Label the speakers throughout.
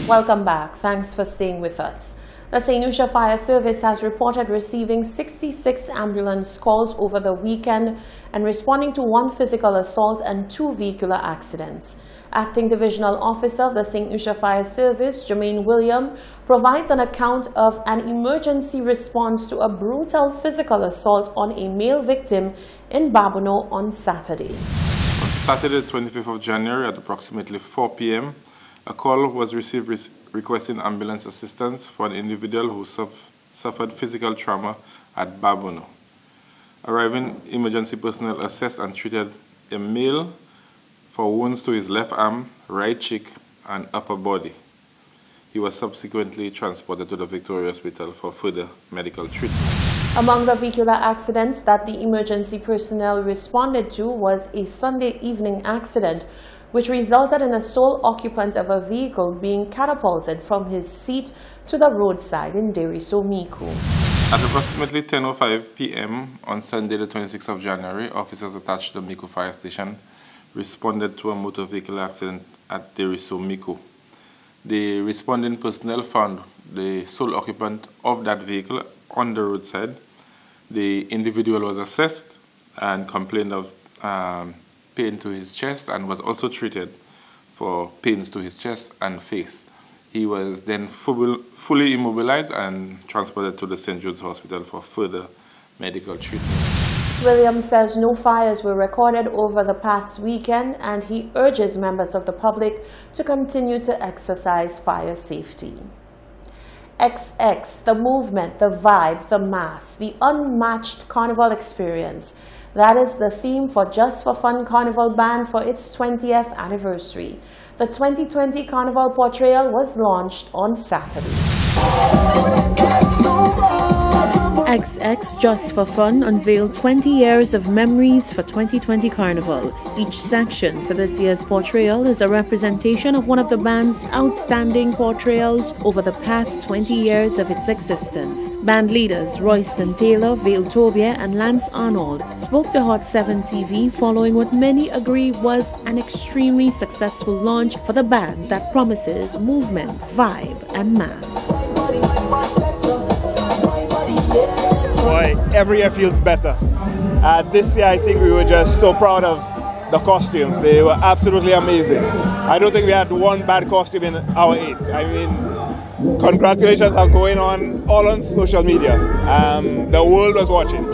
Speaker 1: Welcome back. Thanks for staying with us. The St. Lucia Fire Service has reported receiving 66 ambulance calls over the weekend and responding to 1 physical assault and 2 vehicular accidents. Acting Divisional Officer of the St. Lucia Fire Service, Jermaine William, provides an account of an emergency response to a brutal physical assault on a male victim in Babono on Saturday.
Speaker 2: On Saturday, 25th of January at approximately 4 p.m., a call was received requesting ambulance assistance for an individual who suffered physical trauma at Babono. Arriving emergency personnel assessed and treated a male for wounds to his left arm, right cheek, and upper body. He was subsequently transported to the Victoria Hospital for further medical treatment.
Speaker 1: Among the vehicular accidents that the emergency personnel responded to was a Sunday evening accident which resulted in a sole occupant of a vehicle being catapulted from his seat to the roadside in Deriso-Mico.
Speaker 2: At approximately 10:05 p.m. on Sunday the 26th of January, officers attached to the Mico Fire Station responded to a motor vehicle accident at Deriso-Mico. The responding personnel found the sole occupant of that vehicle on the roadside. The individual was assessed and complained of pain to his chest and was also treated for pains to his chest and face. He was then fully immobilized and transported to the St. Jude's Hospital for further medical treatment.
Speaker 1: Williams says no fires were recorded over the past weekend, and he urges members of the public to continue to exercise fire safety. XX, the movement, the vibe, the mass, the unmatched carnival experience. That is the theme for Just for Fun Carnival Band for its 20th anniversary. The 2020 Carnival Portrayal was launched on Saturday. XX Just for Fun unveiled 20 years of memories for 2020 Carnival. Each section for this year's portrayal is a representation of one of the band's outstanding portrayals over the past 20 years of its existence. Band leaders Royston Taylor, Vale Tobia and Lance Arnold spoke to Hot 7 TV following what many agree was an extremely successful launch for the band that promises movement, vibe and mass.
Speaker 3: Boy, every year feels better. This year I think we were just so proud of the costumes. They were absolutely amazing. I don't think we had one bad costume in our 8. I mean, congratulations are going on all on social media. The world was watching.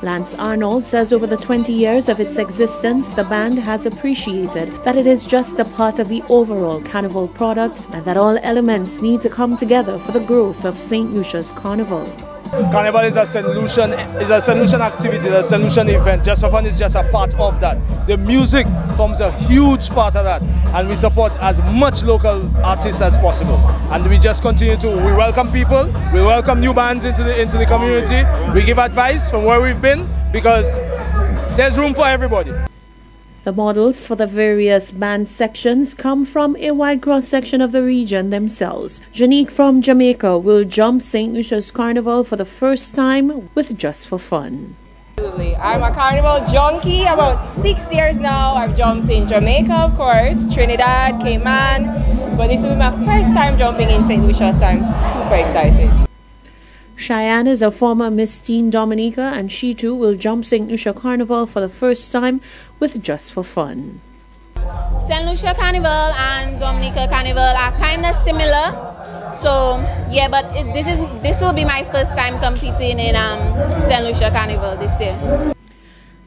Speaker 1: Lance Arnold says over the 20 years of its existence, the band has appreciated that it is just a part of the overall carnival product and that all elements need to come together for the growth of St. Lucia's Carnival.
Speaker 3: Carnival is a St. Lucian activity, a St. Lucian event. Just for Fun is just a part of that. The music forms a huge part of that, and we support as much local artists as possible. And we just continue to, we welcome people, we welcome new bands into the community, we give advice from where we've been, because there's room for everybody.
Speaker 1: The models for the various band sections come from a wide cross-section of the region themselves. Janique from Jamaica will jump St. Lucia's Carnival for the first time with Just for Fun.
Speaker 4: Absolutely. I'm a carnival junkie. About 6 years now. I've jumped in Jamaica, of course, Trinidad, Cayman, but this will be my first time jumping in St. Lucia, so I'm super excited.
Speaker 1: Cheyenne is a former Miss Teen Dominica, and she too will jump St. Lucia Carnival for the first time with Just for Fun.
Speaker 5: St. Lucia Carnival and Dominica Carnival are kind of similar. So yeah, but this will be my first time competing in St. Lucia Carnival this year.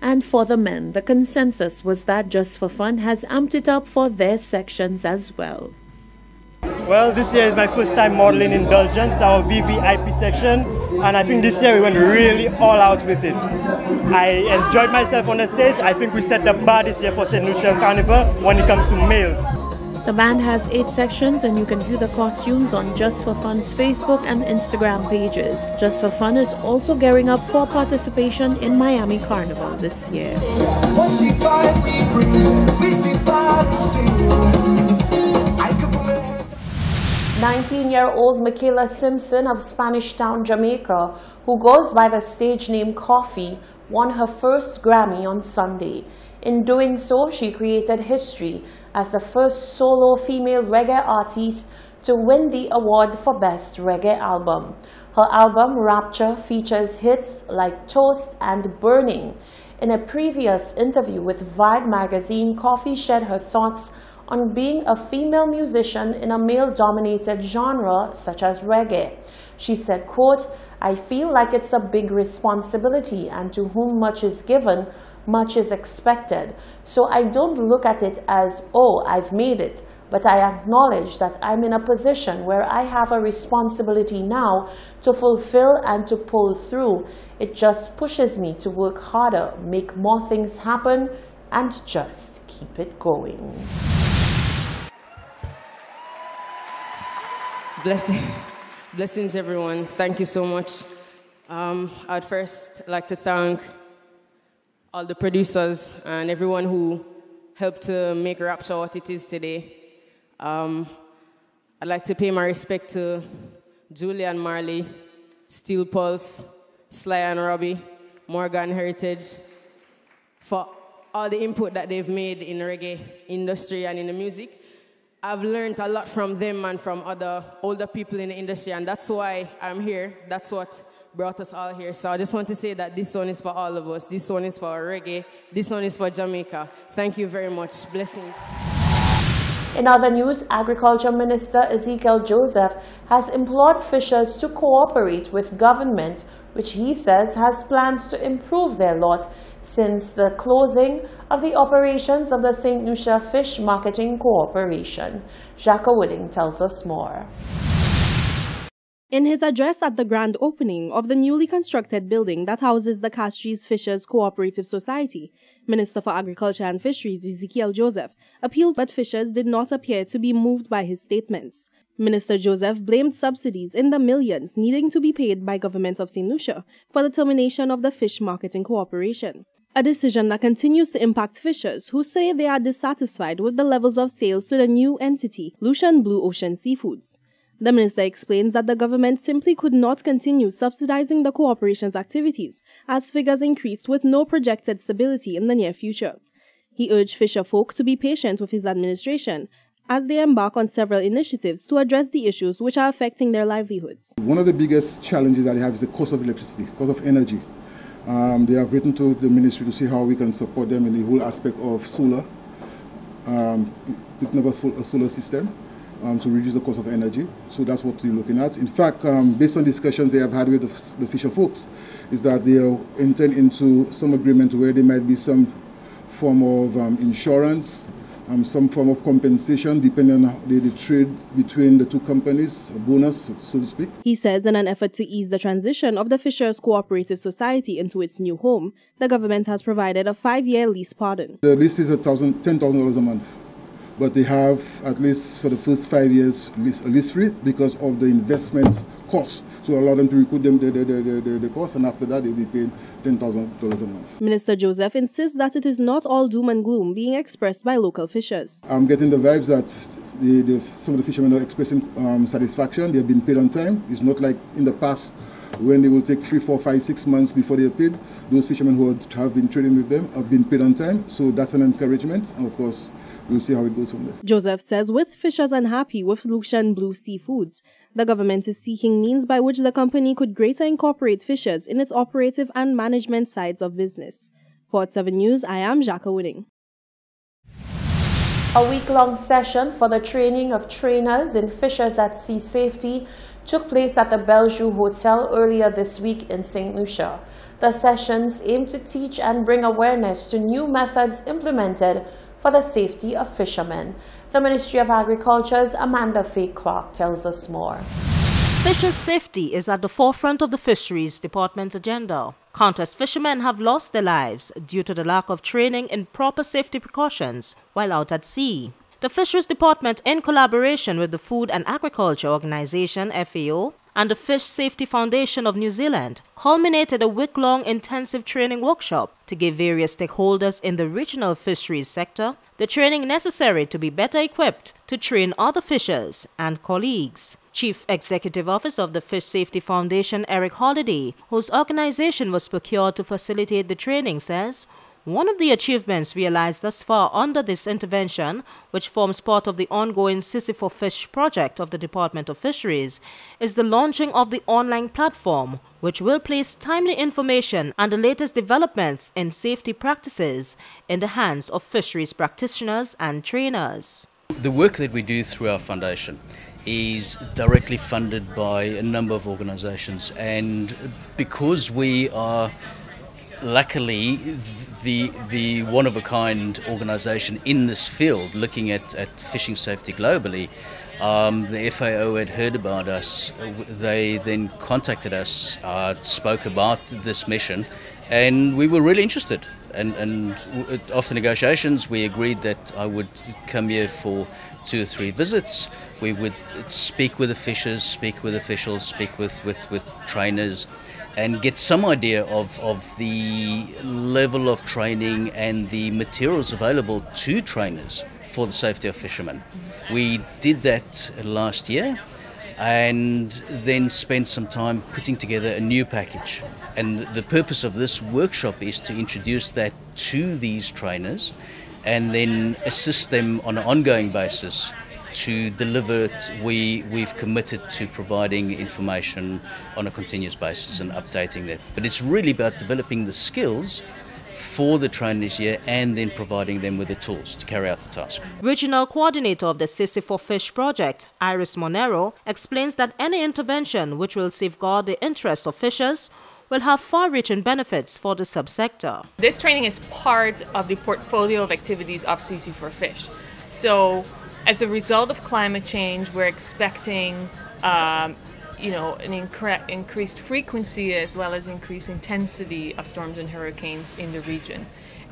Speaker 1: And for the men, the consensus was that Just for Fun has amped it up for their sections as well.
Speaker 6: Well, this year is my first time modeling Indulgence, our VVIP section, and I think this year we went really all out with it. I enjoyed myself on the stage. I think we set the bar this year for St. Lucia Carnival when it comes to males.
Speaker 1: The band has 8 sections, and you can view the costumes on Just for Fun's Facebook and Instagram pages. Just for Fun is also gearing up for participation in Miami Carnival this year. 19-year-old Michaela Simpson of Spanish Town, Jamaica, who goes by the stage name Coffee, won her first Grammy on Sunday. In doing so, she created history as the first solo female reggae artist to win the award for Best Reggae Album. Her album, Rapture, features hits like Toast and Burning. In a previous interview with Vibe magazine, Coffee shared her thoughts on being a female musician in a male-dominated genre such as reggae. She said, quote, "I feel like it's a big responsibility, and to whom much is given, much is expected. So I don't look at it as, oh, I've made it, but I acknowledge that I'm in a position where I have a responsibility now to fulfill and to pull through. It just pushes me to work harder, make more things happen, and just keep it going."
Speaker 7: Blessings, everyone. Thank you so much. I'd first like to thank all the producers and everyone who helped to make Rapture what it is today. I'd like to pay my respect to Julia and Marley, Steel Pulse, Sly and Robbie, Morgan Heritage, for all the input that they've made in the reggae industry and in the music. I've learned a lot from them and from other older people in the industry, and that's why I'm here. That's what brought us all here. So I just want to say that this one is for all of us. This one is for reggae. This one is for Jamaica. Thank you very much. Blessings.
Speaker 1: In other news, Agriculture Minister Ezekiel Joseph has implored fishers to cooperate with government, which he says has plans to improve their lot since the closing of the operations of the St. Lucia Fish Marketing Corporation. Jacques Wooding tells us more.
Speaker 8: In his address at the grand opening of the newly constructed building that houses the Castries Fishers Cooperative Society, Minister for Agriculture and Fisheries Ezekiel Joseph appealed, but fishers did not appear to be moved by his statements. Minister Joseph blamed subsidies in the millions needing to be paid by government of St. Lucia for the termination of the Fish Marketing Corporation, a decision that continues to impact fishers who say they are dissatisfied with the levels of sales to the new entity, Lucian Blue Ocean Seafoods. The minister explains that the government simply could not continue subsidizing the corporation's activities as figures increased with no projected stability in the near future. He urged fisher folk to be patient with his administration as they embark on several initiatives to address the issues which are affecting their livelihoods.
Speaker 9: One of the biggest challenges that they have is the cost of electricity, cost of energy. They have written to the ministry to see how we can support them in the whole aspect of solar, putting up a solar system to reduce the cost of energy. So that's what we're looking at. In fact, based on discussions they have had with the fisher folks, is that they are entering into some agreement where there might be some form of insurance, some form of compensation depending on the trade between the two companies, a bonus, so to speak.
Speaker 8: He says in an effort to ease the transition of the Fishers Cooperative Society into its new home, the government has provided a 5-year lease pardon.
Speaker 9: The lease is $10,000 a month, but they have, at least for the first 5 years, a lease free because of the investment cost. So allow them to recoup them the cost, and after that they'll be paid $10,000 a month.
Speaker 8: Minister Joseph insists that it is not all doom and gloom being expressed by local fishers.
Speaker 9: I'm getting the vibes that some of the fishermen are expressing satisfaction. They've been paid on time. It's not like in the past when they will take 3, 4, 5, 6 months before they are paid. Those fishermen who have been trading with them have been paid on time. So that's an encouragement, and of course we'll see how it goes from there.
Speaker 8: Joseph says with fishers unhappy with Lucian Blue Seafoods, the government is seeking means by which the company could greater incorporate fishers in its operative and management sides of business. For 7 News, I am Jacques Wooding.
Speaker 1: A week-long session for the training of trainers in Fishers at Sea Safety took place at the Bellevue Hotel earlier this week in St. Lucia. The sessions aim to teach and bring awareness to new methods implemented for the safety of fishermen. The Ministry of Agriculture's Amanda Faye Clark tells us more.
Speaker 10: Fisher safety is at the forefront of the Fisheries Department's agenda. Countless fishermen have lost their lives due to the lack of training in proper safety precautions while out at sea. The Fisheries Department, in collaboration with the Food and Agriculture Organization, FAO, and the Fish Safety Foundation of New Zealand, culminated a week-long intensive training workshop to give various stakeholders in the regional fisheries sector the training necessary to be better equipped to train other fishers and colleagues. Chief Executive Officer of the Fish Safety Foundation, Eric Holliday, whose organization was procured to facilitate the training, says, One of the achievements realized thus far under this intervention, which forms part of the ongoing Sissy for Fish project of the Department of Fisheries, is the launching of the online platform, which will place timely information and the latest developments in safety practices in the hands of fisheries practitioners and trainers.
Speaker 11: The work that we do through our foundation is directly funded by a number of organizations, and because we are luckily the one-of-a-kind organization in this field looking at fishing safety globally, the FAO had heard about us. They then contacted us, spoke about this mission, and we were really interested. And after negotiations, we agreed that I would come here for 2 or 3 visits. We would speak with the fishers, speak with officials, speak with trainers, and get some idea of the level of training and the materials available to trainers for the safety of fishermen. We did that last year and then spent some time putting together a new package. And the purpose of this workshop is to introduce that to these trainers and then assist them on an ongoing basis to deliver it. We've committed to providing information on a continuous basis and updating that. But it's really about developing the skills for the trainers here and then providing them with the tools to carry out the task.
Speaker 10: Regional coordinator of the Sissy for Fish project, Iris Monero, explains that any intervention which will safeguard the interests of fishers will have far-reaching benefits for the subsector.
Speaker 12: This training is part of the portfolio of activities of Sissy for Fish. So, as a result of climate change, we're expecting an increased frequency as well as increased intensity of storms and hurricanes in the region.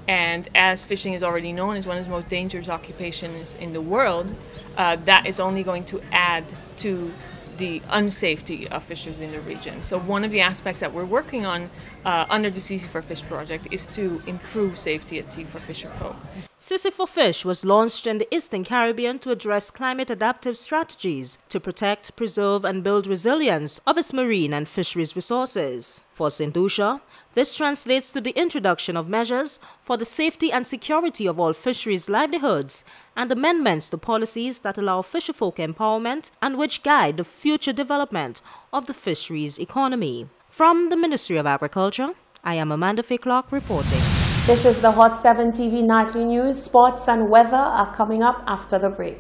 Speaker 12: And as fishing is already known as one of the most dangerous occupations in the world, that is only going to add to the unsafety of fishers in the region. So one of the aspects that we're working on under the Sissy for Fish project is to improve safety at sea for fisherfolk.
Speaker 10: Sissy for Fish was launched in the Eastern Caribbean to address climate-adaptive strategies to protect, preserve and build resilience of its marine and fisheries resources. For St. Lucia, this translates to the introduction of measures for the safety and security of all fisheries livelihoods and amendments to policies that allow fisherfolk empowerment and which guide the future development of the fisheries economy. From the Ministry of Agriculture, I am Amanda Ficlock reporting.
Speaker 1: This is the Hot 7 TV Nightly News. Sports and weather are coming up after the break.